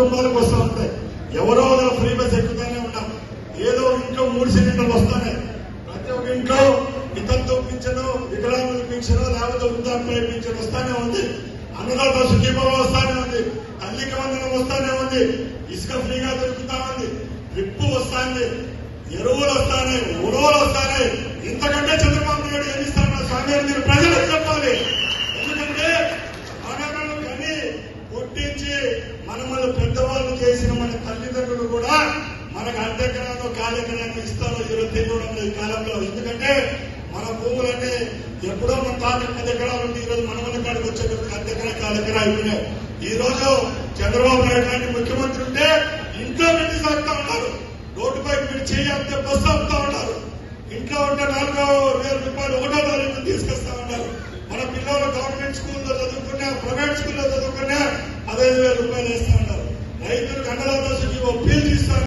కుటుంబాలకు వస్తూ ఉంటాయి. ఎవరో ఫ్రీ బస్ ఎక్కుతానే ఉన్నాం. ఏదో ఇంట్లో 3 సిలిండర్లు వస్తానే, ప్రతి ఒక్క ఇంట్లో ఇతరులతో పింఛను, వికలాంగుల పింఛను, లేకపోతే వృద్ధాప్య పింఛను వస్తానే ఉంది. అన్నదాత సుఖీభావ వస్తానే ఉంది. తల్లికి వందనం వస్తానే ఉంది. ఇసుక ఫ్రీగా దొరుకుతా ఉంది. ట్రిప్పు వస్తాంది. ఎరువులు వస్తానే, ఉరువులు వస్తానే. ఇంతకంటే చంద్రబాబు నాయుడు ఏమి ఇస్తారన్న స్వామి మీరు ప్రజలకు చెప్పాలి. ఎందుకంటే ఆడవాళ్ళు కానీ కొట్టించి మనల్ని పెద్దవాళ్ళు చేసిన మన తల్లిదండ్రులు కూడా మనకు అర్ధెకరాలు కాలెకరాలు ఇస్తారో ఈరోజు తెలియడం లేదు కాలంలో. ఎందుకంటే మన భూములన్నీ ఎప్పుడో మన తాత 10 ఎకరాలు ఉంటే ఈరోజు మన కాడికి వచ్చేటప్పుడు అర్ధెకరా కాలెకరా అయిపోయినాయి. ఈ రోజు చంద్రబాబు నాయుడు లాంటి ముఖ్యమంత్రి ఉంటే ఇంట్లో పెట్టి సాగుతా ఉన్నారు. రోడ్డుపైకి మీరు చేయాలంటే బస్సు ఆపుతా ఉన్నారు. ఇంట్లో ఉంటే 4,000 రూపాయలు 1వ తారీఖు తీసుకొస్తా ఉన్నారు. మన పిల్లలు గవర్నమెంట్ స్కూల్లో చదువుకున్నా, ప్రైవేట్ స్కూల్లో చదువుకున్నా 15,000 రూపాయలు వేస్తా ఉన్నారు. రైతులకు అన్నదాత సుఖీభావ